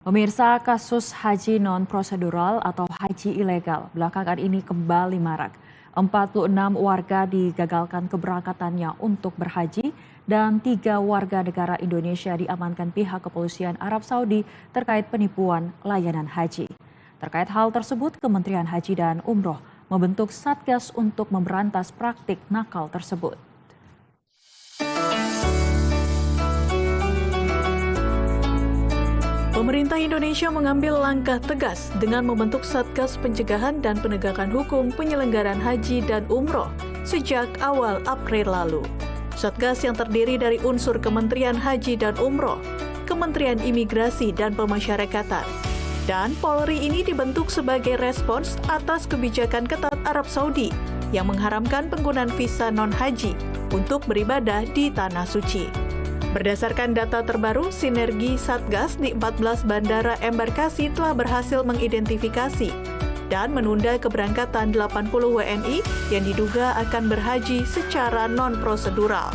Pemirsa, kasus haji non-prosedural atau haji ilegal belakangan ini kembali marak. 46 warga digagalkan keberangkatannya untuk berhaji dan 3 warga negara Indonesia diamankan pihak kepolisian Arab Saudi terkait penipuan layanan haji. Terkait hal tersebut, Kementerian Haji dan Umroh membentuk Satgas untuk memberantas praktik nakal tersebut. Pemerintah Indonesia mengambil langkah tegas dengan membentuk Satgas Pencegahan dan Penegakan Hukum Penyelenggaraan Haji dan Umroh sejak awal April lalu. Satgas yang terdiri dari unsur Kementerian Haji dan Umroh, Kementerian Imigrasi dan Pemasyarakatan, dan Polri ini dibentuk sebagai respons atas kebijakan ketat Arab Saudi yang mengharamkan penggunaan visa non-haji untuk beribadah di Tanah Suci. Berdasarkan data terbaru, sinergi Satgas di 14 bandara embarkasi telah berhasil mengidentifikasi dan menunda keberangkatan 80 WNI yang diduga akan berhaji secara non-prosedural.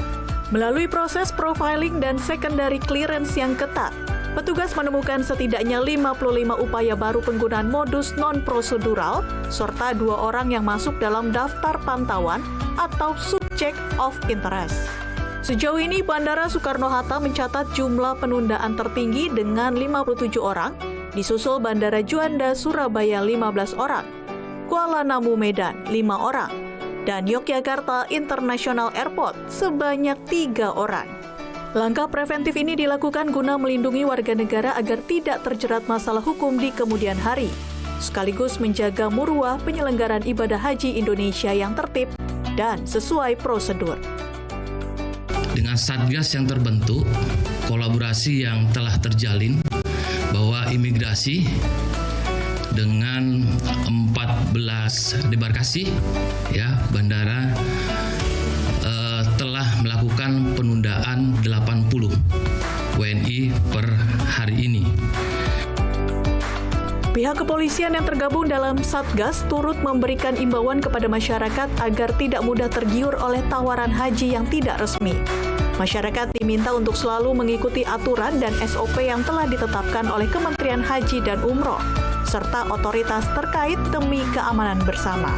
Melalui proses profiling dan secondary clearance yang ketat, petugas menemukan setidaknya 55 upaya baru penggunaan modus non-prosedural serta 2 orang yang masuk dalam daftar pantauan atau subject of interest. Sejauh ini, Bandara Soekarno-Hatta mencatat jumlah penundaan tertinggi dengan 57 orang, disusul Bandara Juanda Surabaya 15 orang, Kuala Namu Medan 5 orang, dan Yogyakarta International Airport sebanyak 3 orang. Langkah preventif ini dilakukan guna melindungi warga negara agar tidak terjerat masalah hukum di kemudian hari, sekaligus menjaga muruah penyelenggaraan ibadah haji Indonesia yang tertib dan sesuai prosedur. Dengan Satgas yang terbentuk, kolaborasi yang telah terjalin bahwa imigrasi dengan 14 debarkasi bandara telah melakukan penundaan 80 WNI per hari ini. Pihak kepolisian yang tergabung dalam Satgas turut memberikan imbauan kepada masyarakat agar tidak mudah tergiur oleh tawaran haji yang tidak resmi. Masyarakat diminta untuk selalu mengikuti aturan dan SOP yang telah ditetapkan oleh Kementerian Haji dan Umroh, serta otoritas terkait demi keamanan bersama.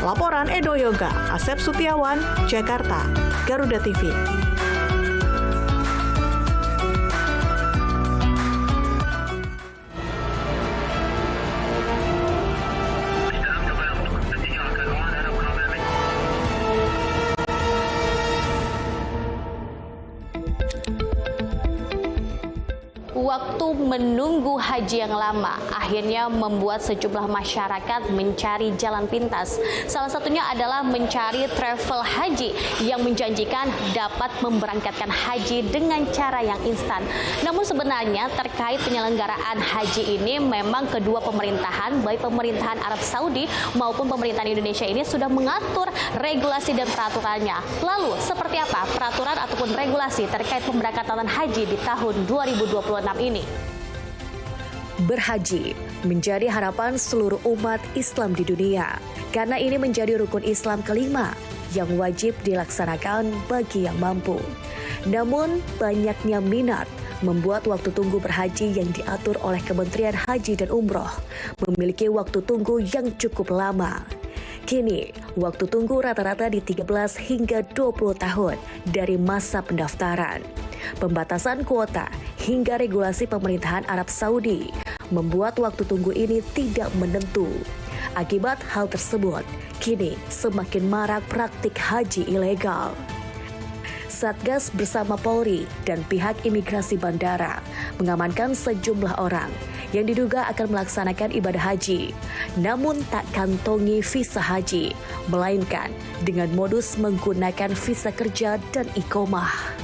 Laporan Edo Yoga, Asep Sutiawan, Jakarta, Garuda TV. Waktu menunggu haji yang lama akhirnya membuat sejumlah masyarakat mencari jalan pintas. Salah satunya adalah mencari travel haji yang menjanjikan dapat memberangkatkan haji dengan cara yang instan. Namun sebenarnya terkait penyelenggaraan haji ini memang kedua pemerintahan, baik pemerintahan Arab Saudi maupun pemerintahan Indonesia ini sudah mengatur regulasi dan peraturannya. Lalu seperti apa peraturan ataupun regulasi terkait pemberangkatan haji di tahun 2026 ini? Berhaji menjadi harapan seluruh umat Islam di dunia, karena ini menjadi rukun Islam kelima yang wajib dilaksanakan bagi yang mampu. Namun banyaknya minat membuat waktu tunggu berhaji yang diatur oleh Kementerian Haji dan Umroh memiliki waktu tunggu yang cukup lama. Kini, waktu tunggu rata-rata di 13 hingga 20 tahun dari masa pendaftaran. Pembatasan kuota hingga regulasi pemerintahan Arab Saudi membuat waktu tunggu ini tidak menentu. Akibat hal tersebut, kini semakin marak praktik haji ilegal. Satgas bersama Polri dan pihak imigrasi bandara mengamankan sejumlah orang yang diduga akan melaksanakan ibadah haji, namun tak kantongi visa haji, melainkan dengan modus menggunakan visa kerja dan iqomah.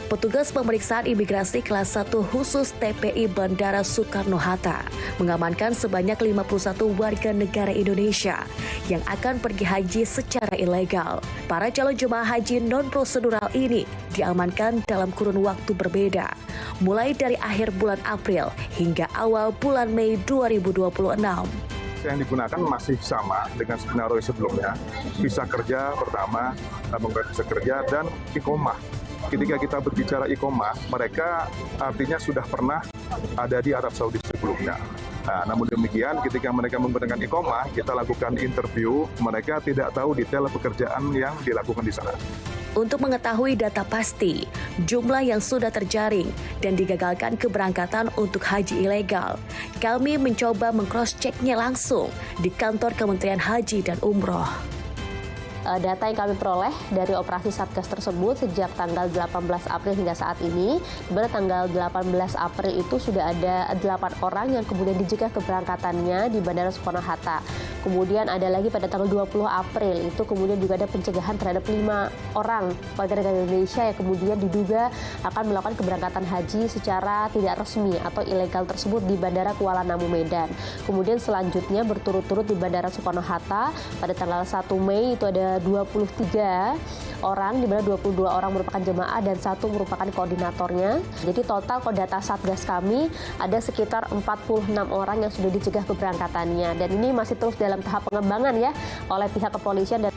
Petugas pemeriksaan imigrasi kelas 1 khusus TPI Bandara Soekarno-Hatta mengamankan sebanyak 51 warga negara Indonesia yang akan pergi haji secara ilegal. Para calon jemaah haji non-prosedural ini diamankan dalam kurun waktu berbeda, mulai dari akhir bulan April hingga awal bulan Mei 2026. Yang digunakan masih sama dengan skenario sebelumnya. Visa kerja pertama, menggunakan visa kerja dan iqomah. Ketika kita berbicara iqomah, mereka artinya sudah pernah ada di Arab Saudi sebelumnya. Nah, namun demikian ketika mereka menggunakan iqamah, kita lakukan interview, mereka tidak tahu detail pekerjaan yang dilakukan di sana. Untuk mengetahui data pasti, jumlah yang sudah terjaring dan digagalkan keberangkatan untuk haji ilegal, kami mencoba meng-cross-checknya langsung di kantor Kementerian Haji dan Umroh. Data yang kami peroleh dari operasi Satgas tersebut sejak tanggal 18 April hingga saat ini, di mana tanggal 18 April itu sudah ada 8 orang yang kemudian dicegah keberangkatannya di Bandara Soekarno-Hatta. Kemudian ada lagi pada tanggal 20 April itu kemudian juga ada pencegahan terhadap 5 orang warga negara Indonesia yang kemudian diduga akan melakukan keberangkatan haji secara tidak resmi atau ilegal tersebut di Bandara Kuala Namu, Medan. Kemudian selanjutnya berturut-turut di Bandara Soekarno-Hatta pada tanggal 1 Mei itu ada 23 orang, di mana 22 orang merupakan jemaah dan 1 merupakan koordinatornya. Jadi total kalau data Satgas kami ada sekitar 46 orang yang sudah dicegah keberangkatannya, dan ini masih terus dalam tahap pengembangan ya oleh pihak kepolisian. Dan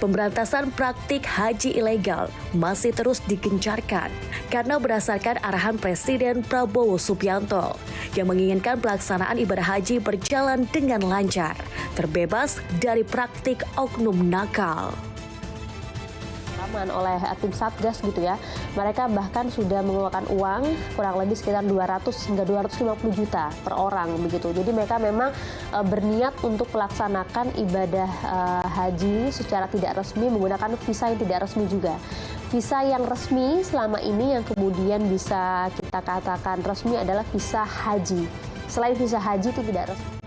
Pemberantasan praktik haji ilegal masih terus digencarkan karena berdasarkan arahan Presiden Prabowo Subianto yang menginginkan pelaksanaan ibadah haji berjalan dengan lancar, terbebas dari praktik oknum nakal. Oleh tim Satgas gitu ya, mereka bahkan sudah mengeluarkan uang kurang lebih sekitar 200 hingga 250 juta per orang begitu. Jadi mereka memang berniat untuk melaksanakan ibadah haji secara tidak resmi menggunakan visa yang tidak resmi juga. Visa yang resmi selama ini yang kemudian bisa kita katakan resmi adalah visa haji. Selain visa haji itu tidak resmi.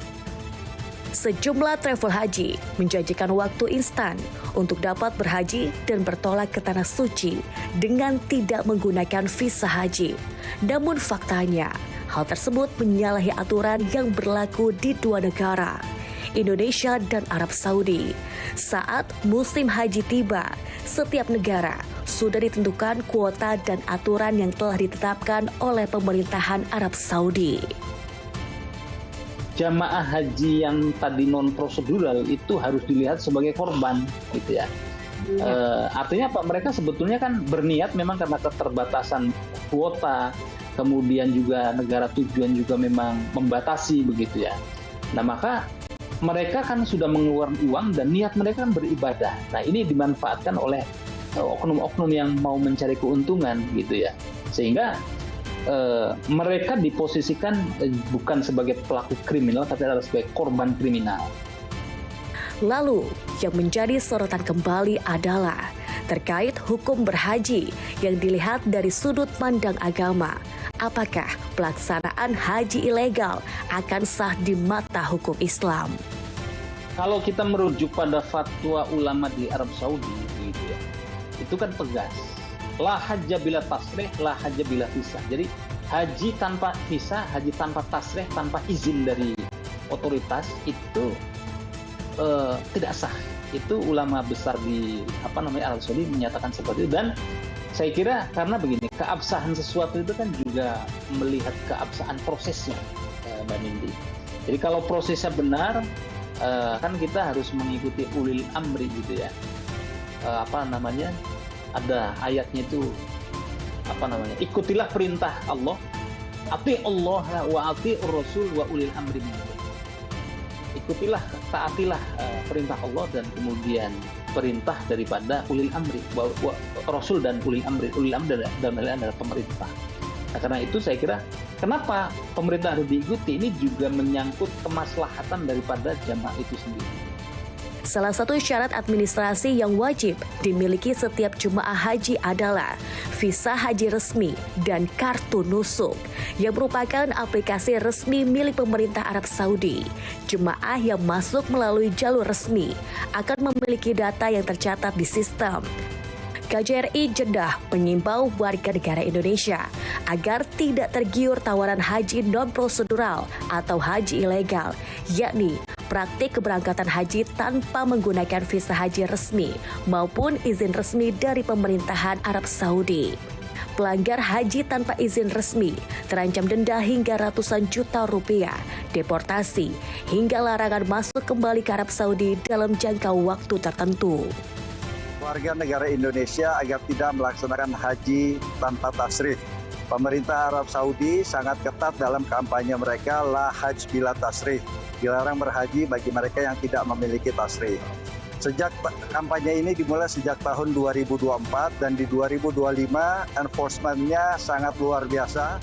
Sejumlah travel haji menjanjikan waktu instan untuk dapat berhaji dan bertolak ke Tanah Suci dengan tidak menggunakan visa haji. Namun faktanya, hal tersebut menyalahi aturan yang berlaku di dua negara, Indonesia dan Arab Saudi. Saat musim haji tiba, setiap negara sudah ditentukan kuota dan aturan yang telah ditetapkan oleh pemerintahan Arab Saudi. Jamaah haji yang tadi non prosedural itu harus dilihat sebagai korban, gitu ya. Artinya apa? Mereka sebetulnya kan berniat memang karena keterbatasan kuota, kemudian juga negara tujuan juga memang membatasi begitu ya. Nah maka mereka kan sudah mengeluarkan uang dan niat mereka kan beribadah. Nah ini dimanfaatkan oleh oknum-oknum yang mau mencari keuntungan gitu ya, sehingga mereka diposisikan bukan sebagai pelaku kriminal, tapi adalah sebagai korban kriminal. Lalu, yang menjadi sorotan kembali adalah terkait hukum berhaji yang dilihat dari sudut pandang agama. Apakah pelaksanaan haji ilegal akan sah di mata hukum Islam? Kalau kita merujuk pada fatwa ulama di Arab Saudi, gitu ya, itu kan tegas. La hajja bila tasrih, la hajja bila visa. Jadi haji tanpa visa, haji tanpa tasrih, tanpa izin dari otoritas itu tidak sah. Itu ulama besar di Arab Saudi menyatakan seperti itu. Dan saya kira karena begini, keabsahan sesuatu itu kan juga melihat keabsahan prosesnya, Mbak Nindi. Jadi kalau prosesnya benar, kan kita harus mengikuti ulil amri gitu ya. Ada ayatnya itu ikutilah perintah Allah, ati Allah wa ati Rasul wa ulil amri minkum. Ikutilah, taatilah perintah Allah dan kemudian perintah daripada ulil amri, Rasul dan ulil amri. Ulil amri adalah pemerintah. Nah, karena itu saya kira kenapa pemerintah harus diikuti, ini juga menyangkut kemaslahatan daripada jamaah itu sendiri. Salah satu syarat administrasi yang wajib dimiliki setiap jemaah haji adalah visa haji resmi dan kartu nusuk yang merupakan aplikasi resmi milik pemerintah Arab Saudi. Jemaah yang masuk melalui jalur resmi akan memiliki data yang tercatat di sistem. KJRI Jeddah mengimbau warga negara Indonesia agar tidak tergiur tawaran haji non-prosedural atau haji ilegal, yakni praktik keberangkatan haji tanpa menggunakan visa haji resmi maupun izin resmi dari pemerintahan Arab Saudi. Pelanggar haji tanpa izin resmi terancam denda hingga ratusan juta rupiah, deportasi, hingga larangan masuk kembali ke Arab Saudi dalam jangka waktu tertentu. Warga negara Indonesia agar tidak melaksanakan haji tanpa tasrih Pemerintah Arab Saudi sangat ketat dalam kampanye mereka La Hajj Bila Tasrih, dilarang berhaji bagi mereka yang tidak memiliki tasrih. Sejak kampanye ini dimulai sejak tahun 2024 dan di 2025 enforcement-nya sangat luar biasa.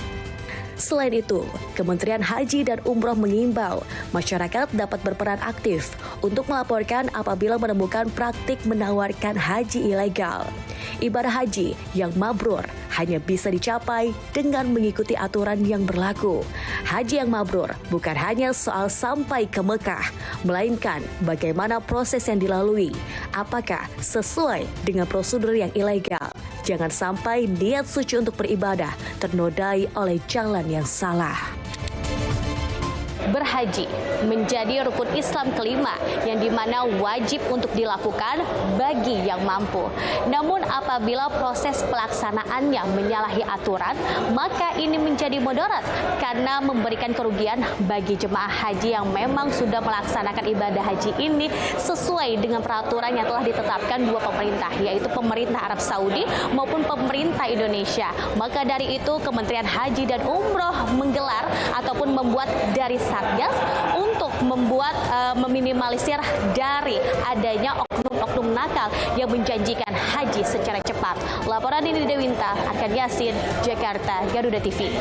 Selain itu, Kementerian Haji dan Umroh mengimbau masyarakat dapat berperan aktif untuk melaporkan apabila menemukan praktik menawarkan haji ilegal. Ibadah haji yang mabrur hanya bisa dicapai dengan mengikuti aturan yang berlaku. Haji yang mabrur bukan hanya soal sampai ke Mekah, melainkan bagaimana proses yang dilalui, apakah sesuai dengan prosedur yang ilegal. Jangan sampai niat suci untuk beribadah ternodai oleh jalan yang salah. Berhaji menjadi rukun Islam kelima yang dimana wajib untuk dilakukan bagi yang mampu. Namun apabila proses pelaksanaannya menyalahi aturan, maka ini menjadi mudarat karena memberikan kerugian bagi jemaah haji yang memang sudah melaksanakan ibadah haji ini sesuai dengan peraturan yang telah ditetapkan dua pemerintah, yaitu pemerintah Arab Saudi maupun pemerintah Indonesia. Maka dari itu Kementerian Haji dan Umroh menggelar ataupun membuat dari Satgas untuk meminimalisir dari adanya oknum-oknum nakal yang menjanjikan haji secara cepat. Laporan ini Dewinta, Arkan Yasin, Jakarta, Garuda TV.